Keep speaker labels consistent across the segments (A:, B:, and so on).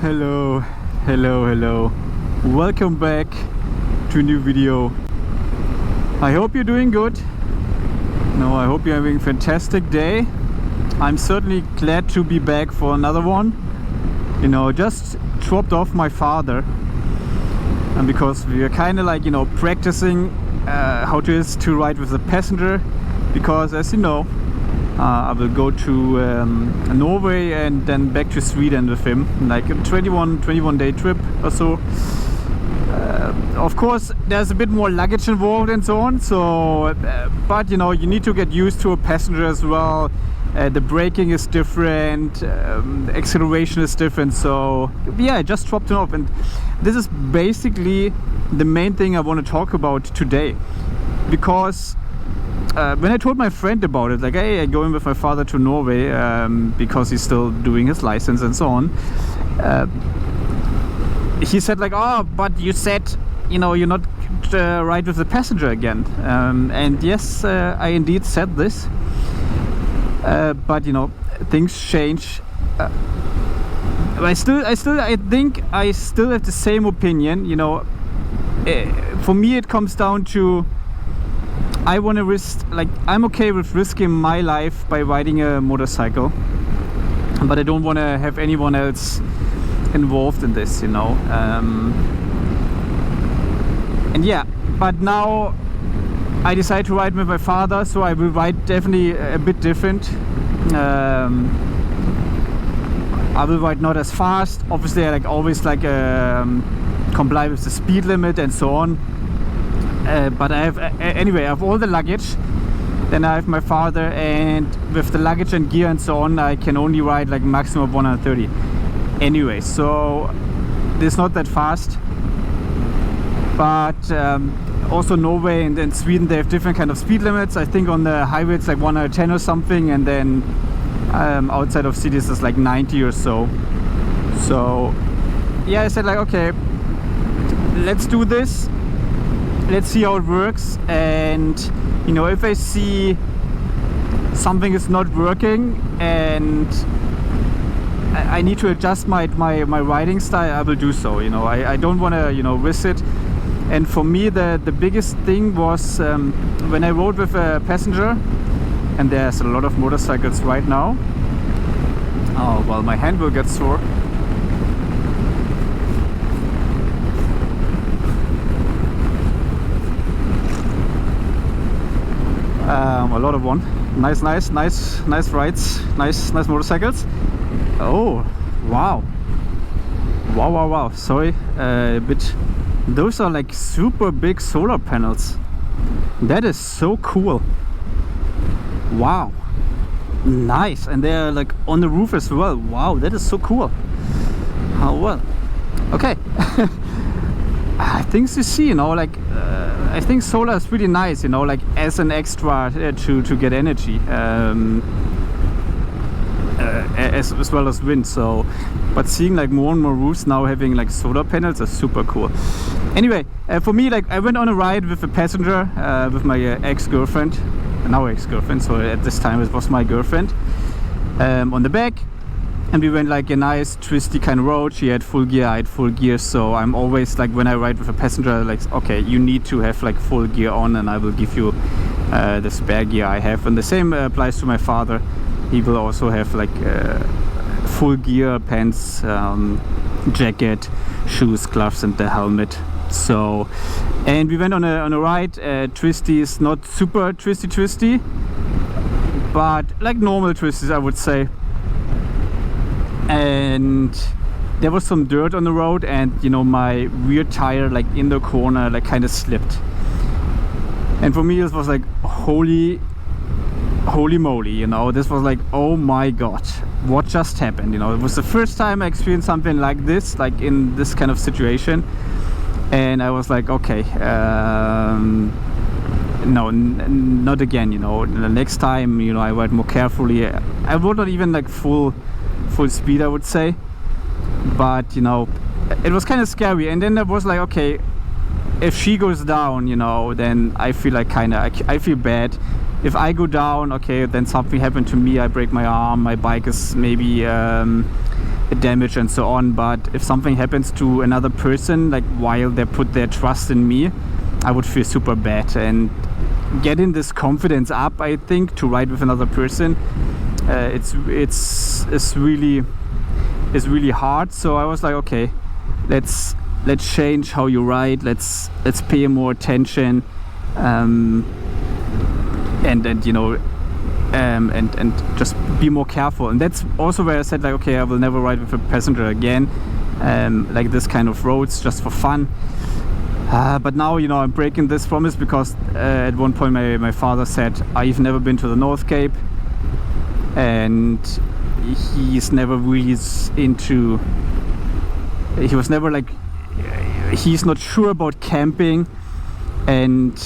A: Hello, hello. Welcome back to a new video. I hope you're doing good. No, I hope you're having a fantastic day. I'm certainly glad to be back for another one. You know, just dropped off my father, and because we are kind of like, you know, practicing how it is to ride with a passenger, because as you know, I will go to Norway and then back to Sweden with him, like a 21 day trip or so. Of course there's a bit more luggage involved and so on, so but you know, you need to get used to a passenger as well. The braking is different, the acceleration is different, so yeah, I just dropped him off, and this is basically the main thing I want to talk about today. Because when I told my friend about it, like, hey, I'm going with my father to Norway because he's still doing his license and so on, he said like, oh, but you said, you know, you're not ride with the passenger again. And yes, I indeed said this, but you know, things change. I think I still have the same opinion. You know, for me it comes down to, I want to risk, like, I'm okay with risking my life by riding a motorcycle, but I don't want to have anyone else involved in this, you know. And yeah, but now I decided to ride with my father, so I will ride definitely a bit different. I will ride not as fast, obviously. I like always like comply with the speed limit and so on. But I have anyway, I have all the luggage, then I have my father, and with the luggage and gear and so on, I can only ride like maximum of 130 anyway, so it's not that fast. But also Norway and Sweden, they have different kind of speed limits. I think on the highway it's like 110 or something, and then outside of cities it's like 90 or so. So yeah, I said like, okay, let's do this. Let's see how it works, and you know, if I see something is not working and I need to adjust my riding style, I will do so. You know, I don't want to, you know, risk it. And for me, the biggest thing was when I rode with a passenger, and there's a lot of motorcycles right now. Oh well, my hand will get sore. A lot of one. Nice rides, nice motorcycles. Oh, wow. Sorry, a bit. Those are like super big solar panels. That is so cool. Wow, nice. And they're like on the roof as well. Wow, that is so cool. How well. Okay. Things you see, you know, like I think solar is really nice, you know, like as an extra to get energy, as well as wind. So, but seeing like more and more roofs now having like solar panels is super cool. Anyway, for me, like, I went on a ride with a passenger, with my ex-girlfriend, now ex-girlfriend, so at this time it was my girlfriend, on the back. And we went like a nice twisty kind of road. She had full gear, I had full gear, so I'm always like, when I ride with a passenger, like, okay, you need to have like full gear on, and I will give you the spare gear I have. And the same applies to my father. He will also have like full gear, pants, jacket, shoes, gloves, and the helmet. So, and we went on a ride. Twisty is not super twisty, but like normal twisties, I would say. And there was some dirt on the road, and you know, my rear tire, like in the corner, like kind of slipped. And for me, this was like holy moly, you know. This was like, oh my god, what just happened? You know, it was the first time I experienced something like this, like in this kind of situation. And I was like, okay, no, not again. You know, the next time, you know, I ride more carefully. I would not even like full speed, I would say, but you know, it was kind of scary. And then I was like, okay, if she goes down, you know, then I feel like I feel bad. If I go down, okay, then something happened to me, I break my arm, my bike is maybe damage and so on. But if something happens to another person, like while they put their trust in me, I would feel super bad. And getting this confidence up, I think, to ride with another person, it's really hard. So I was like, okay, let's change how you ride. Let's pay more attention, and you know, and just be more careful. And that's also where I said, like, okay, I will never ride with a passenger again, like this kind of roads, just for fun. But now, you know, I'm breaking this promise, because at one point my father said, I've never been to the North Cape, and he's never really he was never like, he's not sure about camping, and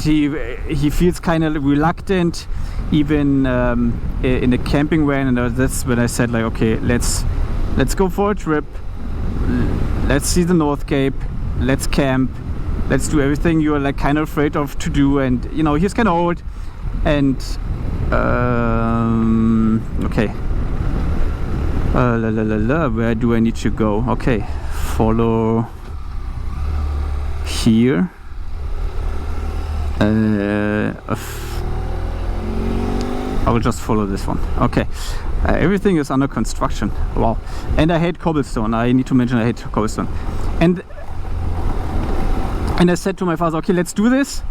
A: he feels kind of reluctant even in a camping van. And that's when I said, like, okay, let's go for a trip, let's see the North Cape, let's camp, let's do everything you're like kind of afraid of to do. And you know, he's kind of old, and okay, where do I need to go? Okay, follow here. I will just follow this one. Okay, everything is under construction. Wow. And I hate cobblestone. I need to mention I hate cobblestone. And I said to my father, okay, let's do this.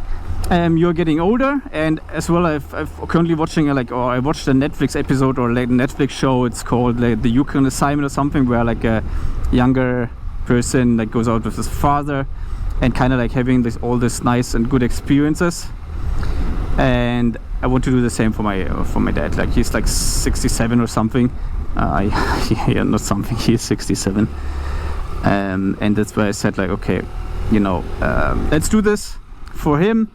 A: You're getting older, and as well, I'm currently watching I watched a Netflix episode, or like a Netflix show. It's called like the Yukon Assignment or something, where like a younger person like goes out with his father, and kind of like having all this nice and good experiences. And I want to do the same for my dad. Like, he's like 67 or something. Yeah, not something. He's 67. And that's why I said, like, okay, you know, let's do this for him.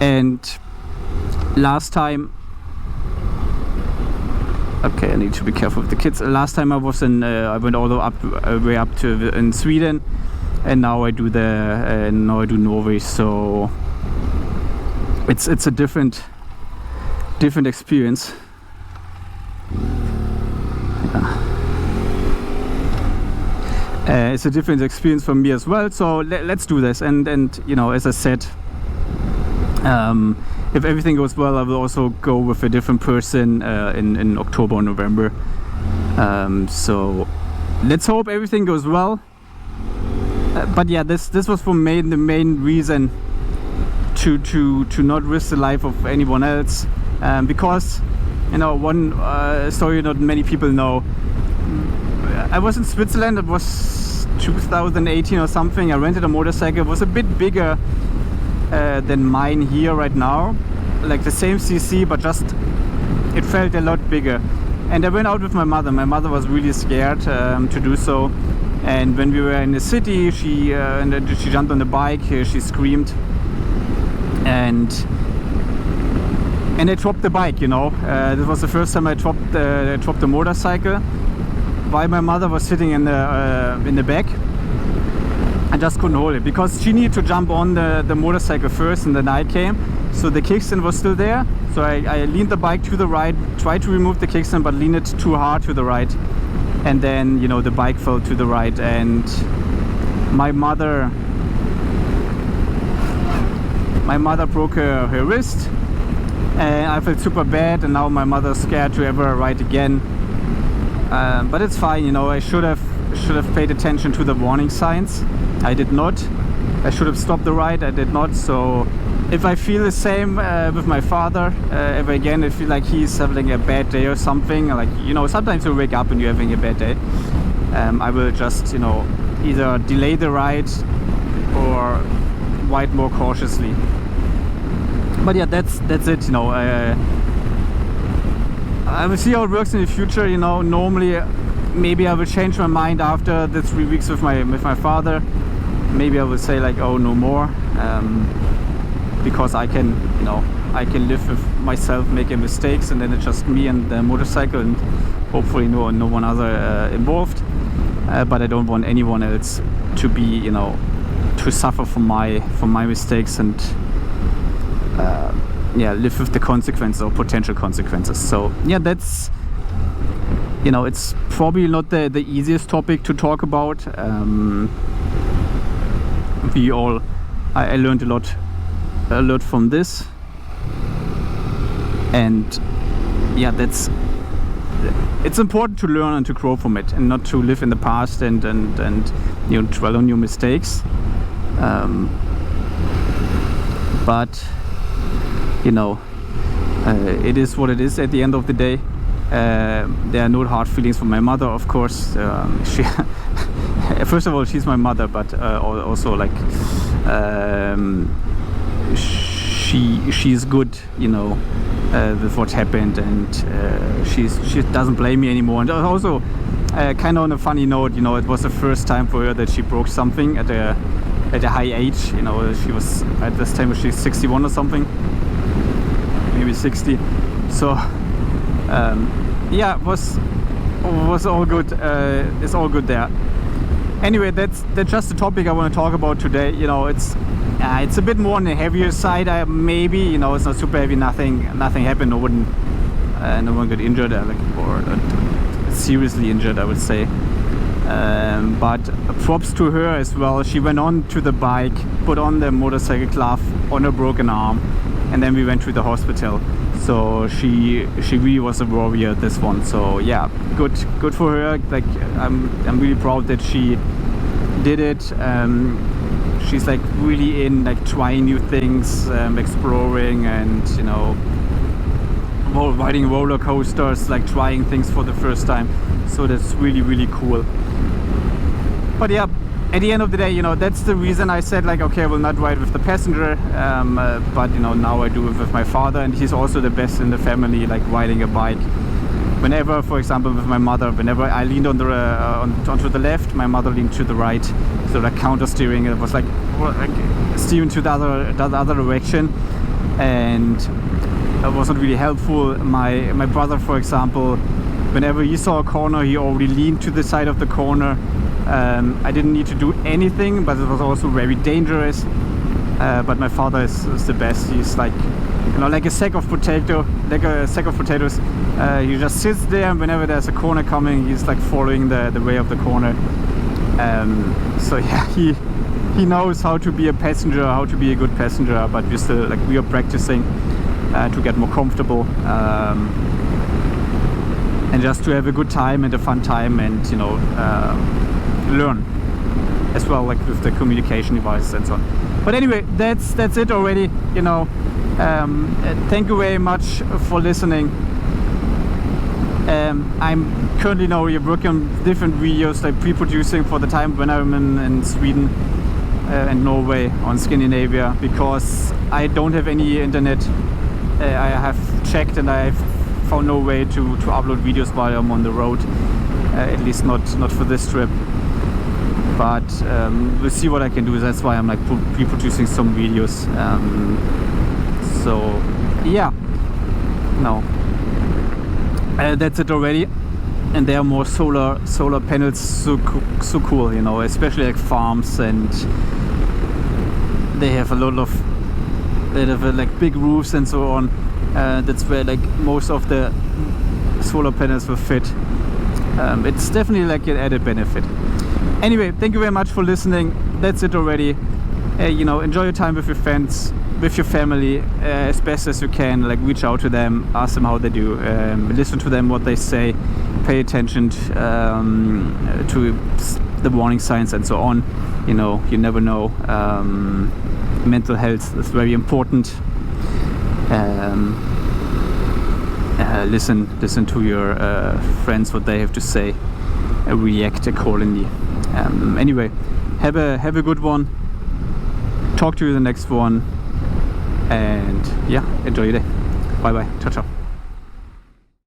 A: And last time, okay, I need to be careful with the kids. Last time I was I went all the way up to in Sweden, and now I do Norway. So it's a different experience. It's a different experience for me as well. So let's do this. And you know, as I said, if everything goes well, I will also go with a different person in October or November. So let's hope everything goes well. But yeah, this was the main reason to not risk the life of anyone else, because, you know, one story not many people know. I was in Switzerland. It was 2018 or something. I rented a motorcycle. It was a bit bigger than mine here right now, like the same CC, but just it felt a lot bigger. And I went out with my mother. My mother was really scared to do so. And when we were in the city, she jumped on the bike. She screamed, and I dropped the bike. You know, this was the first time I dropped the motorcycle, while my mother was sitting in the back. I just couldn't hold it, because she needed to jump on the motorcycle first, and then I came. So the kickstand was still there. So I leaned the bike to the right, tried to remove the kickstand, but leaned it too hard to the right. And then, you know, the bike fell to the right, and my mother broke her wrist, and I felt super bad. And now my mother's scared to ever ride again. But it's fine, you know. I should have paid attention to the warning signs. I did not. I should have stopped the ride. I did not. So if I feel the same with my father ever again, I feel like he's having a bad day or something, like, you know, sometimes you wake up and you're having a bad day, I will just, you know, either delay the ride or ride more cautiously. But yeah, that's it, you know. I will see how it works in the future, you know. Normally, maybe I will change my mind after the 3 weeks with my father. Maybe I will say, like, oh, no more, because I can live with myself making mistakes, and then it's just me and the motorcycle, and hopefully no one other involved. But I don't want anyone else to be, you know, to suffer from my mistakes, and yeah, live with the consequences or potential consequences. So yeah, that's you know, it's probably not the easiest topic to talk about. I learned a lot from this, and yeah, it's important to learn and to grow from it, and not to live in the past and you know, dwell on your mistakes. But you know, it is what it is at the end of the day. There are no hard feelings for my mother, of course. She first of all, she's my mother, but also like she's good, you know, with what happened, and she doesn't blame me anymore. And also, kind of on a funny note, you know, it was the first time for her that she broke something at a high age. You know, she was at this time she's 61 or something, maybe 60. So yeah, it was all good. It's all good there. Anyway, that's just the topic I want to talk about today. You know, it's a bit more on the heavier side. Maybe, you know, it's not super heavy. Nothing happened. No one got injured, or seriously injured, I would say. But props to her as well. She went on to the bike, put on the motorcycle glove on her broken arm, and then we went to the hospital. So she really was a warrior, this one. So yeah, good for her. Like I'm really proud that she did it. She's like really in like trying new things, exploring, and you know, riding roller coasters, like trying things for the first time. So that's really cool. But yeah, at the end of the day, you know, that's the reason I said like, okay, I will not ride with the passenger, but you know, now I do it with my father, and he's also the best in the family, like riding a bike. Whenever, for example, with my mother, whenever I leaned on the onto the left, my mother leaned to the right, so like counter steering. It was like steering to the other direction, and it wasn't really helpful. My brother, for example, whenever he saw a corner, he already leaned to the side of the corner. I didn't need to do anything, but it was also very dangerous. But my father is the best. He's like, you know, like a sack of potatoes. He just sits there, and whenever there's a corner coming, he's like following the way of the corner. So yeah, he knows how to be a passenger, how to be a good passenger. But we are practicing to get more comfortable, and just to have a good time and a fun time, and you know, learn as well, like with the communication devices and so on. But anyway, that's it already. You know, thank you very much for listening. I'm currently now working on different videos, like pre-producing for the time when I'm in Sweden and Norway, on Scandinavia, because I don't have any internet. I have checked, and I've found no way to upload videos while I'm on the road, at least not for this trip. But we'll see what I can do. That's why I'm like pre-producing some videos. So yeah, no, that's it already. And there are more solar panels, so cool, you know, especially like farms, and they have a lot of like big roofs and so on. That's where like most of the solar panels will fit. It's definitely like an added benefit. Anyway, thank you very much for listening. That's it already. You know, enjoy your time with your friends, with your family, as best as you can. Like, reach out to them, ask them how they do, listen to them, what they say, pay attention to the warning signs and so on. You know, you never know. Mental health is very important. Listen to your friends, what they have to say, react accordingly. Anyway, have a good one. Talk to you in the next one, and yeah, enjoy your day. Bye bye. Ciao ciao.